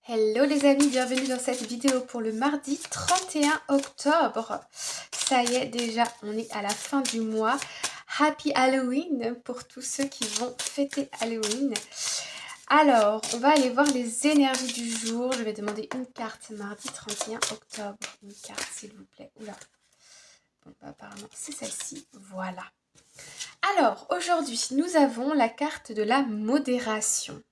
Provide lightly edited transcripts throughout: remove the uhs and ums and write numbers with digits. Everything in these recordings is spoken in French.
Hello les amis, bienvenue dans cette vidéo pour le mardi 31 octobre. Ça y est, déjà, on est à la fin du mois. Happy Halloween pour tous ceux qui vont fêter Halloween. Alors, on va aller voir les énergies du jour. Je vais demander une carte mardi 31 octobre. Une carte, s'il vous plaît. Oula. Bon, bah, apparemment, c'est celle-ci. Voilà. Alors, aujourd'hui, nous avons la carte de la modération.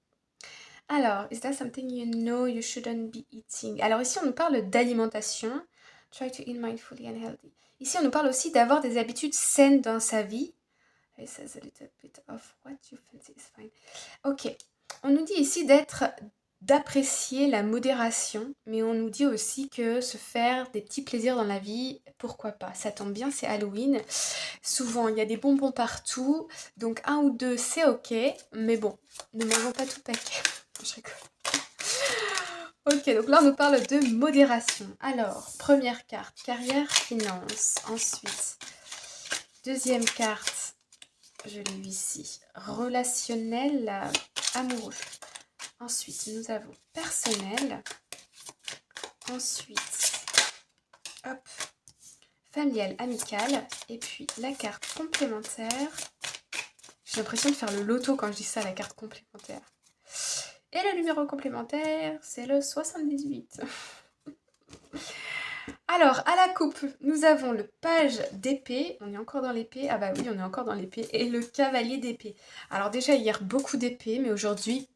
Alors, is that something you know you shouldn't be eating? Alors ici, on nous parle d'alimentation. Try to eat mindfully and healthy. Ici, on nous parle aussi d'avoir des habitudes saines dans sa vie. It says a little bit of what you fancy is fine. Ok. On nous dit ici d'apprécier la modération, mais on nous dit aussi que se faire des petits plaisirs dans la vie, pourquoi pas? Ça tombe bien, c'est Halloween. Souvent, il y a des bonbons partout, donc un ou deux, c'est ok, mais bon, ne mangeons pas tout le paquet. Je rigole. Ok, donc là on nous parle de modération. Alors, première carte, carrière, finance. Ensuite, deuxième carte, je l'ai eu ici, relationnel, amoureux. Ensuite, nous avons personnel. Ensuite, hop, familial, amical. Et puis la carte complémentaire. J'ai l'impression de faire le loto quand je dis ça, la carte complémentaire. Et le numéro complémentaire, c'est le 78. Alors, à la coupe, nous avons le page d'épée. On est encore dans l'épée. Ah bah oui, on est encore dans l'épée. Et le cavalier d'épée. Alors déjà, hier, beaucoup d'épée, mais aujourd'hui,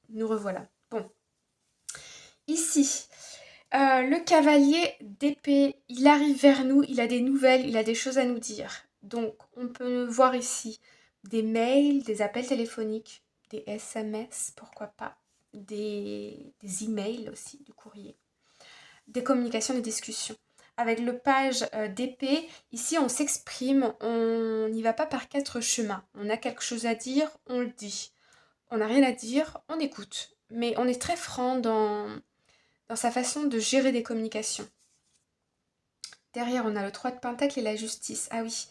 nous revoilà. Bon. Ici, le cavalier d'épée, il arrive vers nous, il a des nouvelles, il a des choses à nous dire. Donc, on peut voir ici des mails, des appels téléphoniques, des SMS, pourquoi pas, des emails aussi, du courrier, des communications, des discussions. Avec le page d'épée, ici on s'exprime, on n'y va pas par quatre chemins. On a quelque chose à dire, on le dit. On n'a rien à dire, on écoute. Mais on est très franc dans sa façon de gérer des communications. Derrière, on a le 3 de Pentacle et la justice. Ah oui.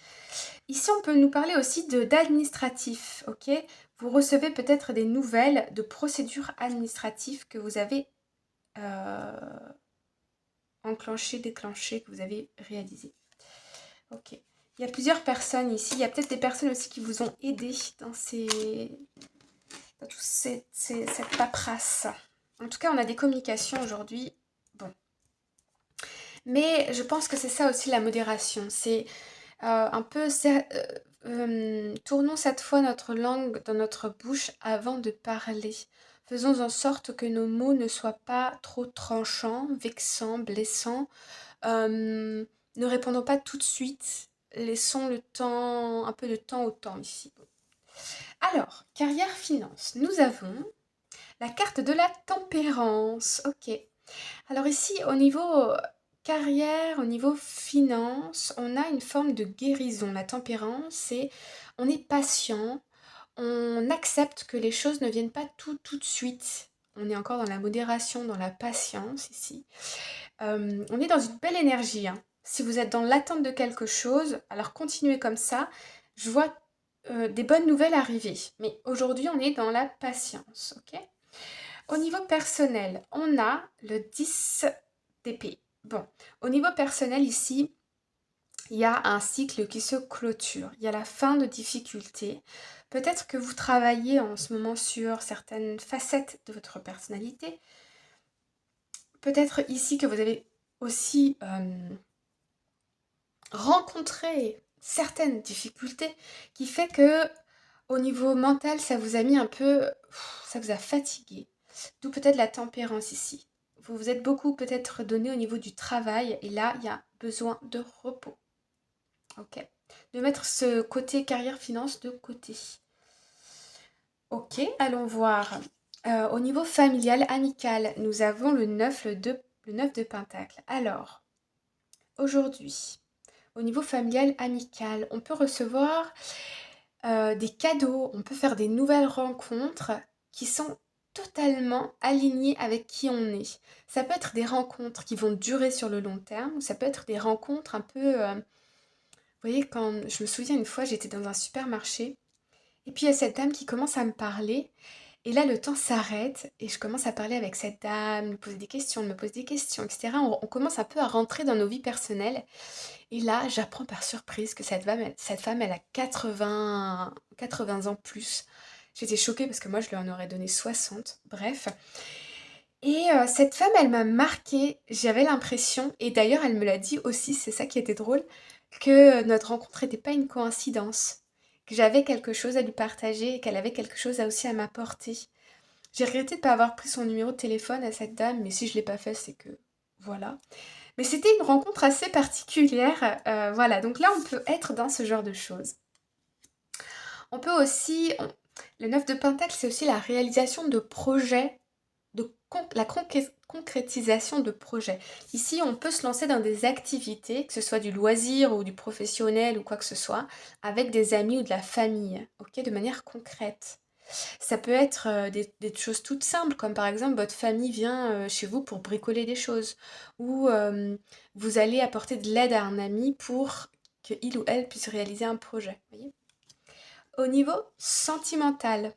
Ici, on peut nous parler aussi d'administratif, ok? Vous recevez peut-être des nouvelles de procédures administratives que vous avez enclenchées, déclenchées, que vous avez réalisées. Ok. Il y a plusieurs personnes ici. Il y a peut-être des personnes aussi qui vous ont aidé dans toute cette paperasse. En tout cas, on a des communications aujourd'hui. Bon. Mais je pense que c'est ça aussi la modération. C'est un peu... tournons cette fois notre langue dans notre bouche avant de parler. Faisons en sorte que nos mots ne soient pas trop tranchants, vexants, blessants. Ne répondons pas tout de suite. Laissons le temps, un peu de temps au temps ici. Alors, carrière finance. Nous avons la carte de la tempérance. Ok. Alors ici, au niveau carrière, au niveau finance, on a une forme de guérison. La tempérance, c'est on est patient, on accepte que les choses ne viennent pas tout de suite. On est encore dans la modération, dans la patience ici. On est dans une belle énergie. Hein. Si vous êtes dans l'attente de quelque chose, alors continuez comme ça. Je vois des bonnes nouvelles arriver. Mais aujourd'hui, on est dans la patience. Ok ? Au niveau personnel, on a le 10 d'épée. Bon, au niveau personnel ici, il y a un cycle qui se clôture. Il y a la fin de difficultés. Peut-être que vous travaillez en ce moment sur certaines facettes de votre personnalité. Peut-être ici que vous avez aussi rencontré certaines difficultés qui fait que au niveau mental, ça vous a mis un peu, ça vous a fatigué. D'où peut-être la tempérance ici. Vous vous êtes beaucoup peut-être donné au niveau du travail et là, il y a besoin de repos. Ok. De mettre ce côté carrière-finance de côté. Ok, allons voir. Au niveau familial, amical, nous avons le 9 de Pentacle. Alors, aujourd'hui, au niveau familial, amical, on peut recevoir des cadeaux, on peut faire des nouvelles rencontres qui sont totalement alignées avec qui on est. Ça peut être des rencontres qui vont durer sur le long terme, ou ça peut être des rencontres un peu... vous voyez, quand je me souviens une fois, j'étais dans un supermarché, et puis il y a cette dame qui commence à me parler, Et là, le temps s'arrête et je commence à parler avec cette dame, me poser des questions, elle me pose des questions, etc. On commence un peu à rentrer dans nos vies personnelles. Et là, j'apprends par surprise que cette femme, elle a 80 ans plus. J'étais choquée parce que moi, je lui en aurais donné 60. Bref. Et cette femme, elle m'a marquée. J'avais l'impression, et d'ailleurs, elle me l'a dit aussi, c'est ça qui était drôle, que notre rencontre n'était pas une coïncidence. Que j'avais quelque chose à lui partager et qu'elle avait quelque chose aussi à m'apporter. J'ai regretté de ne pas avoir pris son numéro de téléphone à cette dame, mais si je ne l'ai pas fait, c'est que voilà. Mais c'était une rencontre assez particulière. Voilà, donc là, on peut être dans ce genre de choses. On peut aussi... Le 9 de Pentacle, c'est aussi la réalisation de projets, la concrétisation de projets. Ici, on peut se lancer dans des activités, que ce soit du loisir ou du professionnel ou quoi que ce soit, avec des amis ou de la famille, ok, de manière concrète. Ça peut être des choses toutes simples, comme par exemple votre famille vient chez vous pour bricoler des choses, ou vous allez apporter de l'aide à un ami pour qu'il ou elle puisse réaliser un projet. Voyez. Au niveau sentimental,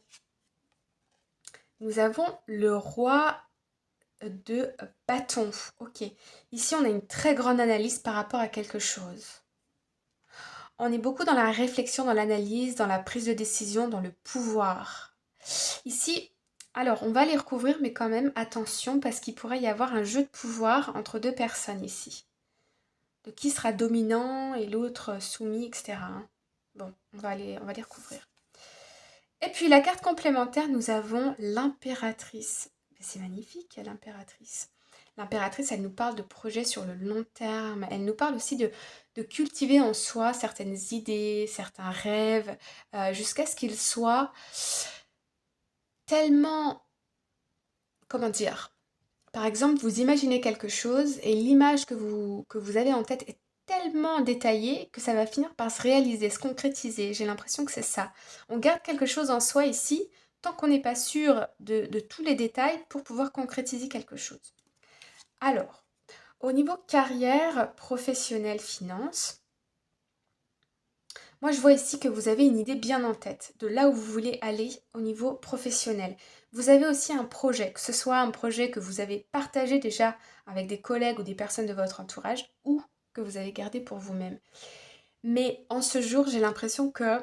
nous avons le roi de bâton. Ok, ici on a une très grande analyse par rapport à quelque chose. On est beaucoup dans la réflexion, dans l'analyse, dans la prise de décision, dans le pouvoir. Ici, alors on va les recouvrir, mais quand même, attention, parce qu'il pourrait y avoir un jeu de pouvoir entre deux personnes ici. De qui sera dominant et l'autre soumis, etc. Bon, on va les recouvrir. Et puis la carte complémentaire, nous avons l'impératrice. C'est magnifique, l'impératrice. L'impératrice, elle nous parle de projets sur le long terme. Elle nous parle aussi de cultiver en soi certaines idées, certains rêves, jusqu'à ce qu'ils soient tellement, comment dire, par exemple, vous imaginez quelque chose et l'image que vous avez en tête est tellement détaillée que ça va finir par se réaliser, se concrétiser. J'ai l'impression que c'est ça. On garde quelque chose en soi ici, tant qu'on n'est pas sûr de tous les détails pour pouvoir concrétiser quelque chose. Alors, au niveau carrière, professionnelle, finance, moi, je vois ici que vous avez une idée bien en tête de là où vous voulez aller au niveau professionnel. Vous avez aussi un projet, que ce soit un projet que vous avez partagé déjà avec des collègues ou des personnes de votre entourage ou que vous avez gardé pour vous-même. Mais en ce jour, j'ai l'impression que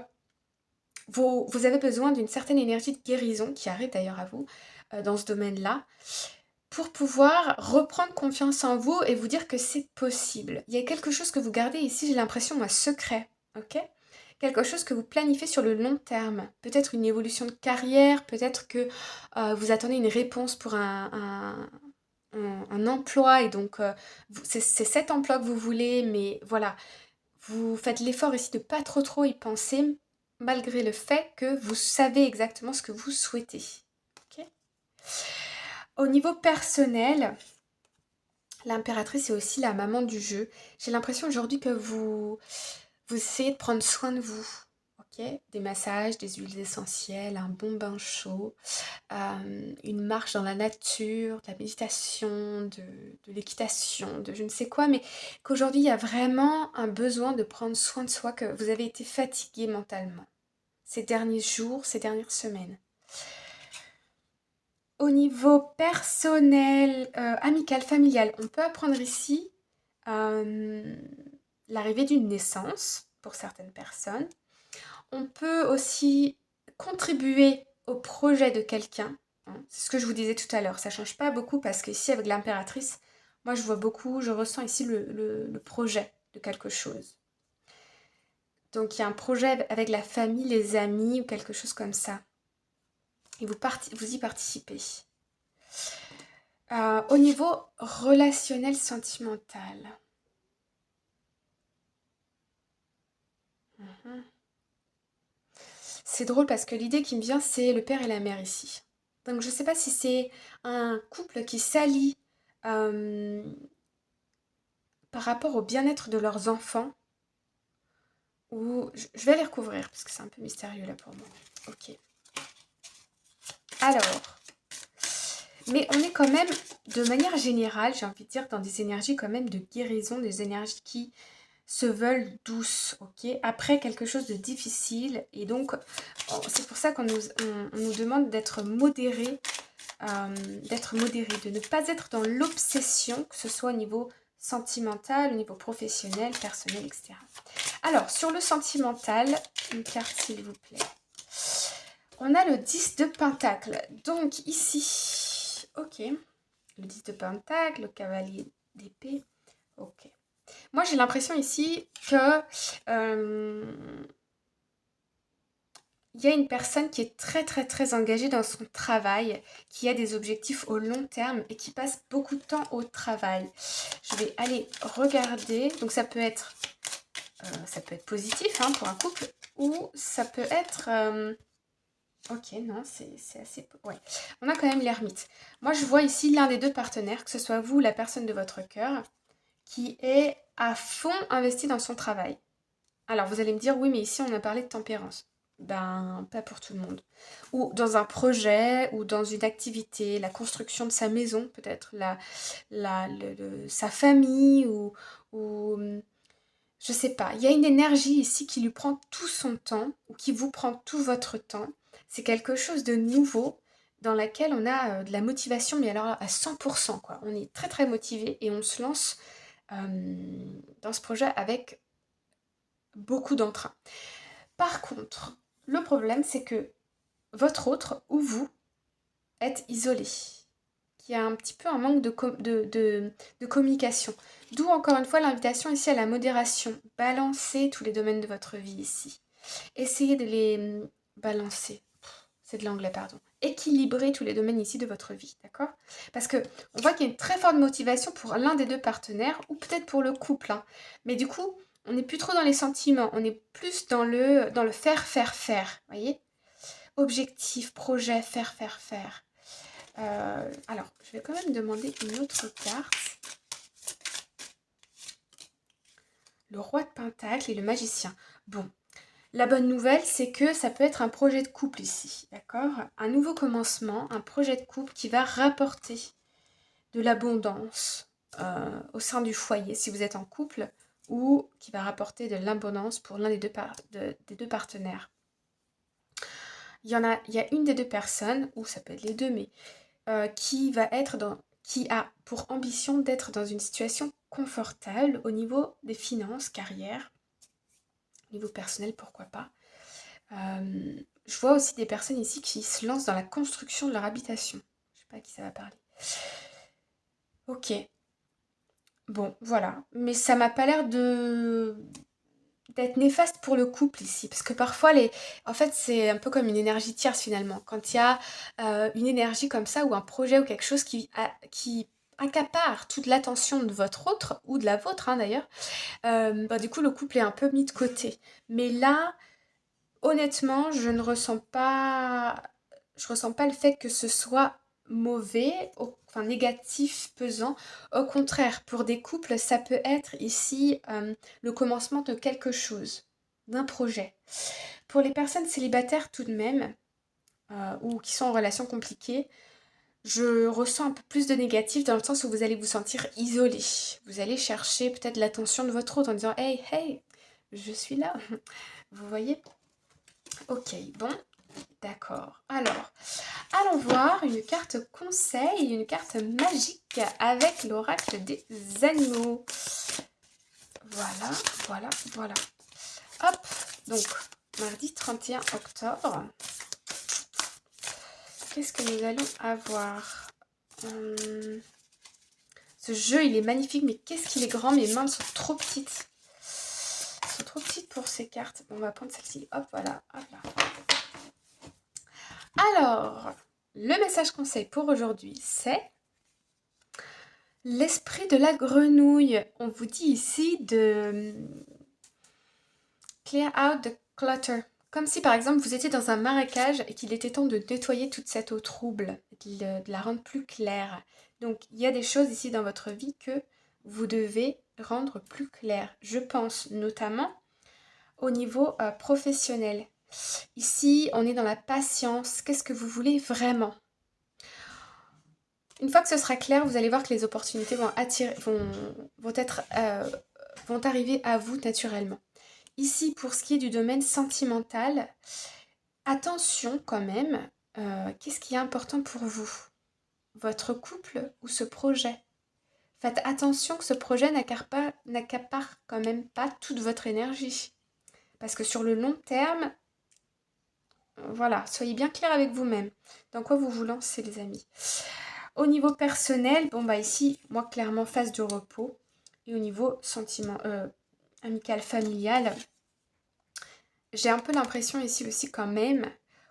vous avez besoin d'une certaine énergie de guérison, qui arrive d'ailleurs à vous dans ce domaine-là, pour pouvoir reprendre confiance en vous et vous dire que c'est possible. Il y a quelque chose que vous gardez ici, j'ai l'impression, moi, secret, ok ? Quelque chose que vous planifiez sur le long terme. Peut-être une évolution de carrière, peut-être que vous attendez une réponse pour un emploi et donc c'est cet emploi que vous voulez, mais voilà, vous faites l'effort ici de pas trop y penser, malgré le fait que vous savez exactement ce que vous souhaitez. Ok. Au niveau personnel, l'impératrice est aussi la maman du jeu. J'ai l'impression aujourd'hui que vous essayez de prendre soin de vous. Ok, des massages, des huiles essentielles, un bon bain chaud, une marche dans la nature, de la méditation, de l'équitation, de je ne sais quoi, mais qu'aujourd'hui il y a vraiment un besoin de prendre soin de soi, que vous avez été fatigué mentalement ces derniers jours, ces dernières semaines. Au niveau personnel, amical, familial, on peut apprendre ici l'arrivée d'une naissance pour certaines personnes. On peut aussi contribuer au projet de quelqu'un. Hein. C'est ce que je vous disais tout à l'heure. Ça ne change pas beaucoup parce qu'ici, avec l'impératrice, moi, je vois beaucoup, je ressens ici le projet de quelque chose. Donc, il y a un projet avec la famille, les amis ou quelque chose comme ça. Et vous y participez. Au niveau relationnel sentimental. C'est drôle parce que l'idée qui me vient, c'est le père et la mère ici. Donc je ne sais pas si c'est un couple qui s'allie par rapport au bien-être de leurs enfants, ou je vais les recouvrir parce que c'est un peu mystérieux là pour moi. Ok. Alors, mais on est quand même, de manière générale, j'ai envie de dire, dans des énergies quand même de guérison, des énergies qui se veulent douces, ok? Après quelque chose de difficile. Et donc, c'est pour ça on nous demande d'être modéré, de ne pas être dans l'obsession, que ce soit au niveau sentimental, au niveau professionnel, personnel, etc. Alors, sur le sentimental, une carte s'il vous plaît. On a le 10 de Pentacle. Donc ici, ok, le 10 de Pentacle, le cavalier d'épée, ok. Moi, j'ai l'impression ici que il y a une personne qui est très très très engagée dans son travail, qui a des objectifs au long terme et qui passe beaucoup de temps au travail. Je vais aller regarder. Donc ça peut être positif hein, pour un couple, ou ça peut être... ok, non, c'est assez... Ouais, on a quand même l'ermite. Moi, je vois ici l'un des deux partenaires, que ce soit vous ou la personne de votre cœur, qui est à fond investi dans son travail. Alors, vous allez me dire, oui, mais ici, on a parlé de tempérance. Ben, pas pour tout le monde. Ou dans un projet, ou dans une activité, la construction de sa maison, peut-être, sa famille, ou je sais pas. Il y a une énergie ici qui lui prend tout son temps, ou qui vous prend tout votre temps. C'est quelque chose de nouveau dans laquelle on a de la motivation, mais alors à 100%, quoi. On est très très motivé et on se lance dans ce projet avec beaucoup d'entrain. Par contre, le problème, c'est que votre autre ou vous êtes isolé, qu'il y a un petit peu un manque de communication. D'où encore une fois l'invitation ici à la modération. Balancez tous les domaines de votre vie ici. Essayez de les balancer. C'est de l'anglais, pardon. Équilibrer tous les domaines ici de votre vie, d'accord? Parce que on voit qu'il y a une très forte motivation pour l'un des deux partenaires, ou peut-être pour le couple. Hein. Mais du coup, on n'est plus trop dans les sentiments, on est plus dans le faire, faire, faire. Voyez? Objectif, projet, faire, faire, faire. Alors, je vais quand même demander une autre carte. Le roi de Pentacle et le magicien. Bon, la bonne nouvelle, c'est que ça peut être un projet de couple ici, d'accord? Un nouveau commencement, un projet de couple qui va rapporter de l'abondance au sein du foyer, si vous êtes en couple, ou qui va rapporter de l'abondance pour l'un des deux partenaires. Il y a une des deux personnes, ou ça peut être les deux, mais qui a pour ambition d'être dans une situation confortable au niveau des finances, carrière, au niveau personnel, pourquoi pas. Je vois aussi des personnes ici qui se lancent dans la construction de leur habitation. Je sais pas à qui ça va parler. Ok. Bon, voilà. Mais ça m'a pas l'air d'être néfaste pour le couple ici. Parce que parfois, en fait, c'est un peu comme une énergie tierce finalement. Quand il y a une énergie comme ça, ou un projet, ou quelque chose qui accapare toute l'attention de votre autre, ou de la vôtre hein, d'ailleurs, du coup, le couple est un peu mis de côté. Mais là, honnêtement, je ressens pas le fait que ce soit mauvais, enfin négatif, pesant. Au contraire, pour des couples, ça peut être ici le commencement de quelque chose, d'un projet. Pour les personnes célibataires tout de même, ou qui sont en relation compliquée, je ressens un peu plus de négatif dans le sens où vous allez vous sentir isolé. Vous allez chercher peut-être l'attention de votre autre en disant hey, hey, je suis là. Vous voyez? Ok, bon, d'accord. Alors, allons voir une carte conseil, une carte magique avec l'oracle des animaux. Voilà, voilà, voilà. Hop, donc, mardi 31 octobre. Qu'est-ce que nous allons avoir? Ce jeu, il est magnifique, mais qu'est-ce qu'il est grand. Mes mains sont trop petites. Elles sont trop petites pour ces cartes. Bon, on va prendre celle-ci. Hop, voilà. Hop là. Alors, le message conseil pour aujourd'hui, c'est l'esprit de la grenouille. On vous dit ici de clear out the clutter. Comme si par exemple vous étiez dans un marécage et qu'il était temps de nettoyer toute cette eau trouble, de la rendre plus claire. Donc il y a des choses ici dans votre vie que vous devez rendre plus claires. Je pense notamment au niveau professionnel. Ici, on est dans la patience. Qu'est-ce que vous voulez vraiment? Une fois que ce sera clair, vous allez voir que les opportunités vont être vont arriver à vous naturellement. Ici, pour ce qui est du domaine sentimental, attention quand même, qu'est-ce qui est important pour vous? Votre couple ou ce projet? Faites attention que ce projet n'accapare quand même pas toute votre énergie. Parce que sur le long terme, voilà, soyez bien clair avec vous-même. Dans quoi vous vous lancez, les amis. Au niveau personnel, bon bah ici, moi clairement phase de repos. Et au niveau sentiment, amical, familial, j'ai un peu l'impression ici aussi quand même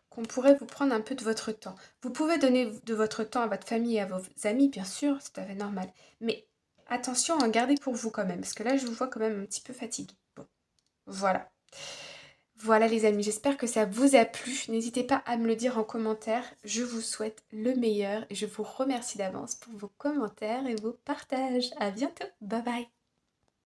qu'on pourrait vous prendre un peu de votre temps. Vous pouvez donner de votre temps à votre famille et à vos amis, bien sûr, c'est tout à fait normal. Mais attention à en garder pour vous quand même, parce que là, je vous vois quand même un petit peu fatigué. Bon, voilà. Voilà les amis, j'espère que ça vous a plu. N'hésitez pas à me le dire en commentaire. Je vous souhaite le meilleur et je vous remercie d'avance pour vos commentaires et vos partages. À bientôt, bye bye.